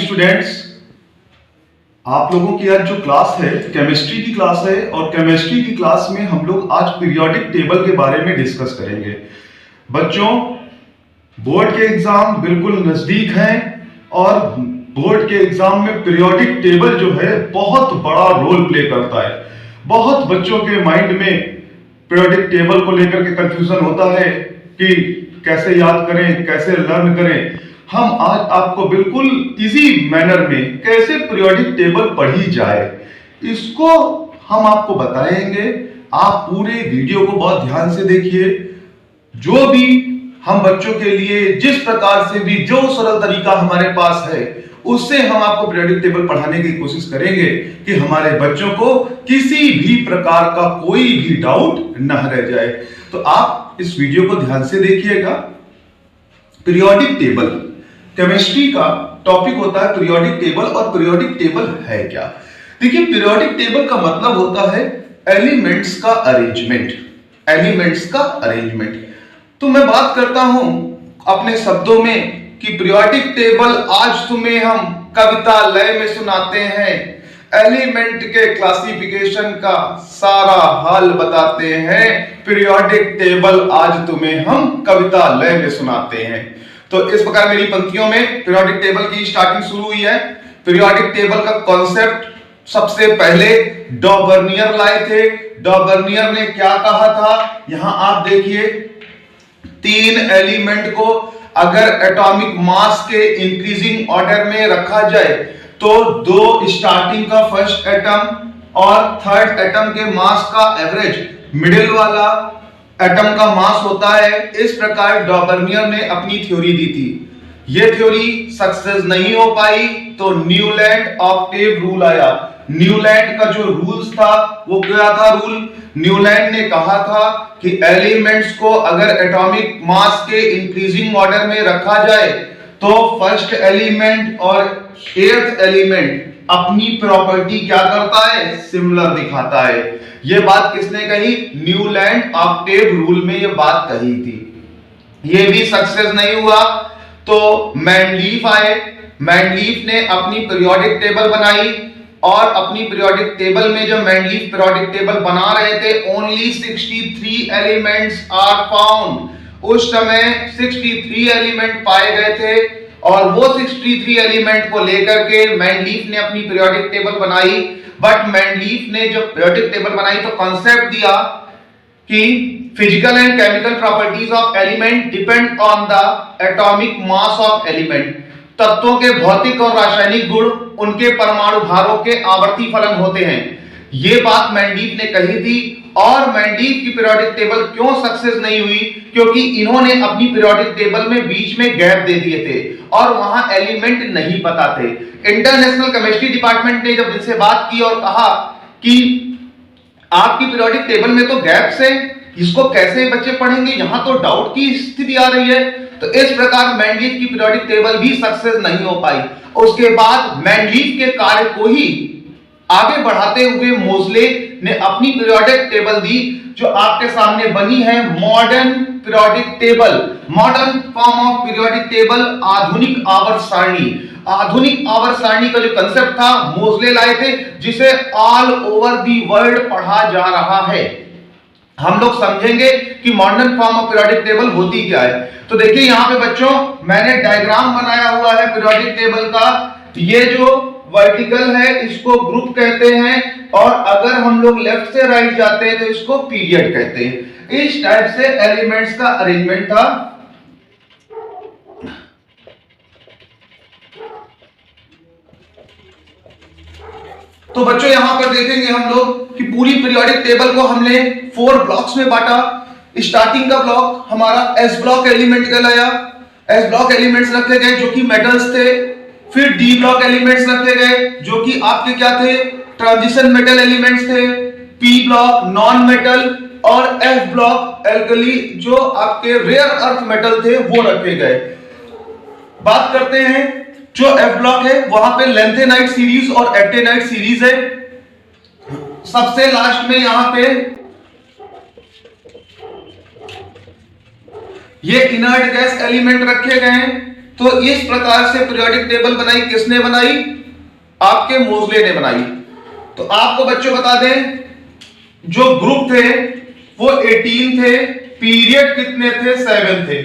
Students, आप लोगों की आज जो क्लास है केमिस्ट्री की क्लास है और केमिस्ट्री की क्लास में हम लोग आज पीरियोडिक टेबल के बारे में डिस्कस करेंगे। बच्चों, बोर्ड के एग्जाम बिल्कुल नजदीक हैं और बोर्ड के एग्जाम में पीरियोडिक टेबल जो है बहुत बड़ा रोल प्ले करता है। बहुत बच्चों के माइंड में पीरियोडिक टेबल को लेकर के कंफ्यूजन होता है कि कैसे याद करें, कैसे लर्न करें। हम आज आपको बिल्कुल इजी मैनर में कैसे पीरियोडिक टेबल पढ़ी जाए इसको हम आपको बताएंगे। आप पूरे वीडियो को बहुत ध्यान से देखिए। जो भी हम बच्चों के लिए जिस प्रकार से भी जो सरल तरीका हमारे पास है उससे हम आपको पीरियोडिक टेबल पढ़ाने की कोशिश करेंगे कि हमारे बच्चों को किसी भी प्रकार का कोई भी डाउट न रह जाए। तो आप इस वीडियो को ध्यान से देखिएगा। पीरियोडिक टेबल केमिस्ट्री का टॉपिक होता है पीरियोडिक टेबल। और पीरियोडिक टेबल है क्या? देखिए, पीरियोडिक टेबल का मतलब होता है एलिमेंट्स का अरेंजमेंट। एलिमेंट्स का अरेंजमेंट। तो मैं बात करता हूं अपने शब्दों में कि पीरियोडिक टेबल आज तुम्हें हम कविता लय में सुनाते हैं। एलिमेंट के क्लासिफिकेशन का सारा हाल बताते हैं। पीरियोडिक टेबल आज तुम्हें हम कविता लय में सुनाते हैं। तो इस प्रकार मेरी पंक्तियों में पीरियोडिक टेबल की स्टार्टिंग शुरू हुई है। पीरियोडिक टेबल का कॉन्सेप्ट सबसे पहले डॉबर्नियर लाए थे। डॉबर्नियर ने क्या कहा था? यहां आप देखिए, 3 एलिमेंट को अगर एटॉमिक मास के इंक्रीजिंग ऑर्डर में रखा जाए तो 2 स्टार्टिंग का फर्स्ट एटम और थर्ड एटम के मास का एवरेज मिडिल वाला एटम का मास होता है। इस प्रकार डॉबर्नियर ने अपनी थ्योरी दी थी। यह थ्योरी सक्सेस नहीं हो पाई तो न्यूलैंड ऑक्टेव रूल आया। न्यूलैंड का जो रूल्स था वो क्या था? रूल न्यूलैंड ने कहा था कि एलिमेंट्स को अगर एटॉमिक मास के इंक्रीजिंग ऑर्डर में रखा जाए तो फर्स्ट एलिमेंट और 8th एलिमेंट अपनी प्रॉपर्टी क्या करता है? सिमिलर दिखाता है। यह बात किसने कही? न्यूलैंड ऑक्टेव रूल में यह बात कही थी। यह भी सक्सेस नहीं हुआ तो मैंडलीफ आए। मैंडलीफ ने अपनी पीरियोडिक टेबल बनाई और अपनी पीरियोडिक टेबल में जब मैंडलीफ पीरियोडिक टेबल बना रहे थे, ओनली 63 एलिमेंट्स आर फाउंड। उस समय 63 एलिमेंट पाए गए थे और वो 63 एलिमेंट को लेकर के मैंडलीफ ने अपनी पीरियोडिक टेबल बनाई। बट मैंडलीफ ने जब पीरियोडिक टेबल बनाई तो कॉन्सेप्ट दिया कि physical and chemical properties of element depend on the atomic mass of element. तत्वों के भौतिक और रासायनिक गुण उनके परमाणु भारों के आवर्ती फलन होते हैं। यह बात मैंडलीफ ने कही थी। और मैंडलीफ की पीरियोडिक टेबल क्यों सक्सेस नहीं हुई? क्योंकि इन्होंने अपनी पीरियोडिक टेबल में बीच में गैप दे दिए थे और वहां एलिमेंट नहीं पता थे। इंटरनेशनल केमिस्ट्री डिपार्टमेंट ने जब इनसे बात की और कहा कि आपकी पीरियोडिक टेबल में तो गैप्स है, इसको कैसे बच्चे पढ़ेंगे? यहां तो डाउट की स्थिति आ रही है। तो इस प्रकार मैंडलीफ की पीरियोडिक टेबल भी सक्सेस नहीं हो पाई। उसके बाद मैंडलीफ के कार्य को ही आगे बढ़ाते हुए मोज़ले ने अपनी पीरियोडिक टेबल दी, जो आपके सामने बनी है modern periodic table. Modern form of periodic table, आधुनिक आवर्त सारणी। आधुनिक आवर्त सारणी का जो कंसेप्ट था मोज़ले लाए थे, जिसे ऑल ओवर दी वर्ल्ड पढ़ा जा रहा है। हम लोग समझेंगे कि modern form of periodic table होती क्या है। तो देखिए यहां पे बच्चों, मैंने डायग्राम बनाया हुआ है पीरियोडिक टेबल का। ये जो वर्टिकल है इसको ग्रुप कहते हैं और अगर हम लोग लेफ्ट से राइट जाते हैं तो इसको पीरियड कहते हैं। इस टाइप से एलिमेंट्स का अरेंजमेंट था। तो बच्चों यहां पर देखेंगे हम लोग कि पूरी पीरियोडिक टेबल को हमने 4 ब्लॉक्स में बांटा। स्टार्टिंग का ब्लॉक हमारा एस ब्लॉक एलिमेंट कहलाया। एस ब्लॉक एलिमेंट्स रखे गए जो कि मेटल्स थे। फिर डी ब्लॉक एलिमेंट्स रखे गए जो कि आपके क्या थे? ट्रांजिशन मेटल एलिमेंट्स थे। पी ब्लॉक नॉन मेटल और एफ ब्लॉक एल्कली जो आपके रेयर अर्थ मेटल थे वो रखे गए। बात करते हैं जो एफ ब्लॉक है वहां पे लेंथेनाइट सीरीज और एक्टेनाइट सीरीज है। सबसे लास्ट में यहां पे ये इनर्ट गैस एलिमेंट रखे गए हैं। तो इस प्रकार से पीरियोडिक टेबल बनाई किसने बनाई? आपके मोजले ने बनाई। तो आपको बच्चों बता दें, जो ग्रुप थे वो 18 थे, पीरियड कितने थे? 7 थे।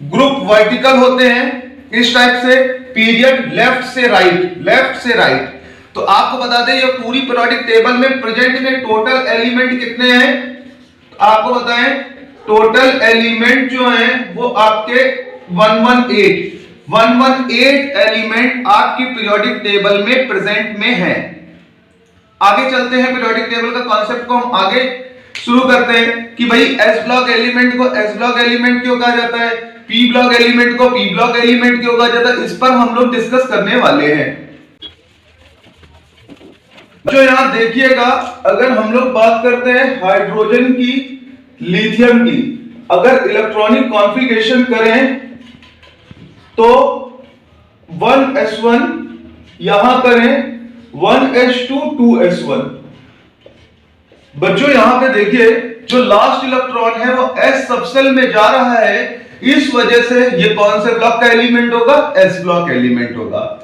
ग्रुप वर्टिकल होते हैं इस टाइप से, पीरियड लेफ्ट से राइट, लेफ्ट से राइट। तो आपको बता दें, ये पूरी पीरियोडिक टेबल में प्रेजेंट में टोटल एलिमेंट कितने हैं? आपको बताएं, टोटल एलिमेंट जो हैं वो आपके 118 एलिमेंट आपकी पीरियोडिक टेबल में प्रेजेंट में हैं। आगे चलते हैं, पीरियोडिक टेबल का कॉन्सेप्ट को हम आगे शुरू करते हैं कि भाई एस ब्लॉक एलिमेंट को एस ब्लॉक एलिमेंट क्यों कहा जाता है, पी ब्लॉक एलिमेंट को पी ब्लॉक एलिमेंट क्यों कहा जाता है, इस पर हम लोग डिस्कस करने वाले हैं। जो यहां देखिएगा, अगर हम लोग बात करते हैं हाइड्रोजन की, लिथियम की, अगर इलेक्ट्रॉनिक कॉन्फ़िगरेशन करें तो 1s1 यहां करें 1s2 2s1। बच्चों यहां पे देखिए, जो लास्ट इलेक्ट्रॉन है वो s सबसेल में जा रहा है, इस वजह से ये कौन से ब्लॉक का एलिमेंट होगा? s ब्लॉक एलिमेंट होगा।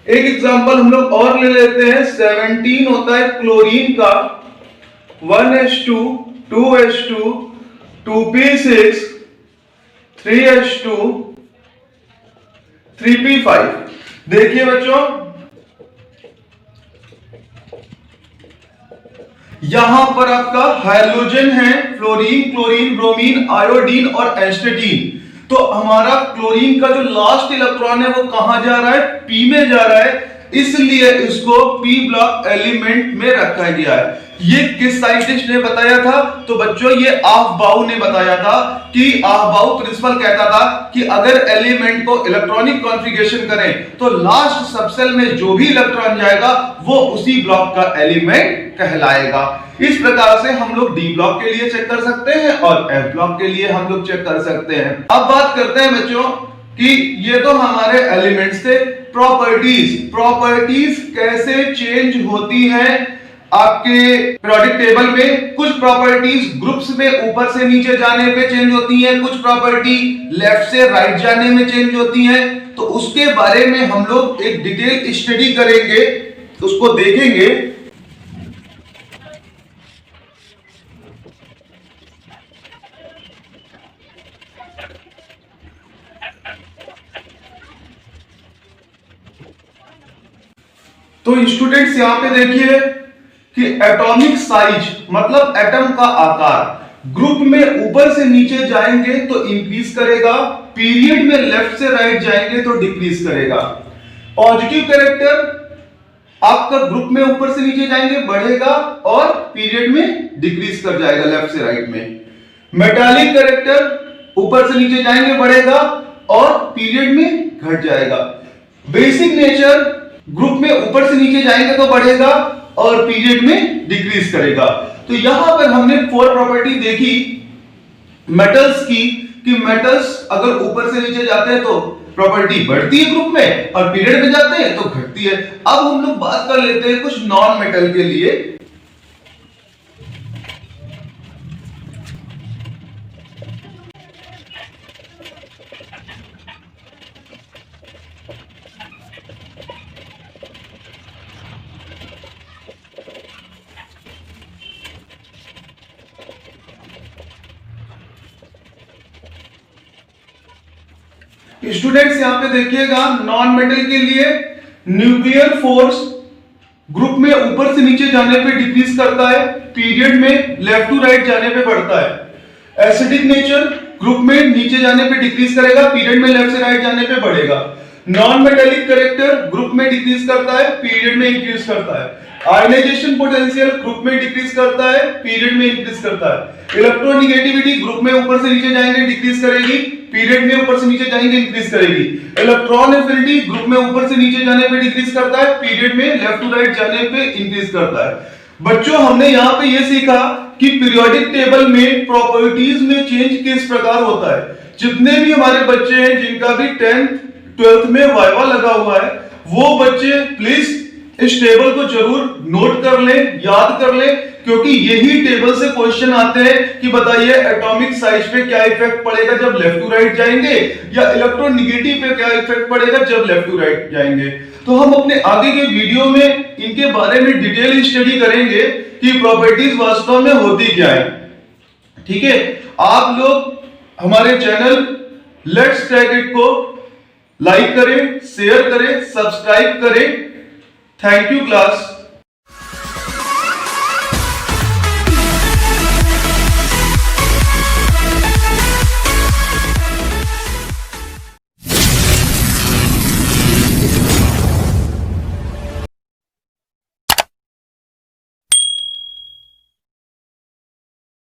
एक एग्जांपल हम लोग और ले लेते हैं, 17 होता है क्लोरीन का, 1s2 2s2 2p6 3s2 3p5। देखिए बच्चों, यहां पर आपका हाइड्रोजन है, फ्लोरीन, क्लोरीन, ब्रोमीन, आयोडीन और एस्टेटीन। तो हमारा क्लोरीन का जो लास्ट इलेक्ट्रॉन है वो कहां जा रहा है? पी में जा रहा है, इसलिए इसको पी ब्लॉक एलिमेंट में रखा गया है। ये किस साइंटिस्ट ने बताया था? तो बच्चों ये आफबाउ ने बताया था कि आफबाउ प्रिंसिपल कहता था कि अगर एलिमेंट को इलेक्ट्रॉनिक कॉन्फ़िगरेशन करें तो लास्ट सबसेल में जो भी इलेक्ट्रॉन जाएगा वो उसी ब्लॉक का एलिमेंट कहलाएगा। इस प्रकार से हम लोग डी ब्लॉक के लिए चेक कर सकते हैं और एफ ब्लॉक के लिए हम लोग चेक कर सकते हैं। अब बात करते हैं बच्चों कि ये तो हमारे एलिमेंट्स थे। प्रॉपर्टीज कैसे चेंज होती हैं आपके पीरियोडिक टेबल में? कुछ प्रॉपर्टीज ग्रुप्स में ऊपर से नीचे जाने पे चेंज होती हैं, कुछ प्रॉपर्टी लेफ्ट से राइट जाने में चेंज होती हैं। तो उसके बारे में हम लोग एक डिटेल स्टडी करेंगे, उसको देखेंगे। तो स्टूडेंट्स यहां पे देखिए कि एटॉमिक साइज मतलब एटम का आकार ग्रुप में ऊपर से नीचे जाएंगे तो इंक्रीज करेगा, पीरियड में लेफ्ट से राइट जाएंगे तो डिक्रीज करेगा। पॉजिटिव कैरेक्टर आपका ग्रुप में ऊपर से नीचे जाएंगे बढ़ेगा और पीरियड में डिक्रीज कर जाएगा लेफ्ट से राइट में। मेटालिक कैरेक्टर ऊपर से नीचे जाएंगे बढ़ेगा और पीरियड में घट जाएगा। बेसिक नेचर ग्रुप में ऊपर से नीचे जाएंगे तो बढ़ेगा और पीरियड में डिक्रीज करेगा। तो यहां पर हमने 4 प्रॉपर्टी देखी मेटल्स की कि मेटल्स अगर ऊपर से नीचे जाते हैं तो प्रॉपर्टी बढ़ती है ग्रुप में और पीरियड में जाते हैं तो घटती है। अब हम लोग बात कर लेते हैं कुछ नॉन मेटल के लिए। स्टूडेंट्स यहां पे देखिएगा, नॉन मेटल के लिए न्यूक्लियर फोर्स ग्रुप में ऊपर से नीचे जाने पे डिक्रीज करता है, पीरियड में लेफ्ट टू राइट जाने पे बढ़ता है। एसिडिक नेचर ग्रुप में नीचे जाने पे डिक्रीज करेगा, पीरियड में लेफ्ट से राइट जाने पे बढ़ेगा। नॉन मेटेलिक कैरेक्टर ग्रुप में डिक्रीज करता है, पीरियड में इंक्रीज करता है। आयनाइजेशन पोटेंशियल ग्रुप में डिक्रीज करता है, पीरियड में इंक्रीज करता है। इलेक्ट्रोनेगेटिविटी ग्रुप में ऊपर से नीचे जाएंगे डिक्रीज करेगी, पीरियड में ऊपर से नीचे जाएंगे इंक्रीज करेगी। इलेक्ट्रॉन एफिनिटी ग्रुप में ऊपर से नीचे जाने पे डिक्रीज करता है, पीरियड में लेफ्ट टू राइट जाने पे इंक्रीज करता है। बच्चों हमने यहाँ पे ये सीखा कि पीरियोडिक टेबल में प्रॉपर्टीज में चेंज किस प्रकार होता है। जितने भी हमारे बच्चे हैं जिनका भी 10th 12th में वाइवा लगा हुआ है, वो बच्चे प्लीज इस टेबल को जरूर नोट कर लें, याद कर लें क्योंकि यही टेबल से क्वेश्चन आते हैं कि बताइए एटॉमिक साइज पे क्या इफेक्ट पड़ेगा जब लेफ्ट टू राइट जाएंगे, या इलेक्ट्रोनेगेटिव पे क्या इफेक्ट पड़ेगा जब लेफ्ट टू राइट जाएंगे। तो हम अपने आगे के वीडियो में इनके बारे में डिटेल स्टडी करेंगे कि प्रॉपर्टीज वास्तव में होती क्या है। ठीक है, आप लोग हमारे चैनल लेट्स क्रैक इट को लाइक करें, शेयर करें, सब्सक्राइब करें। Thank you class.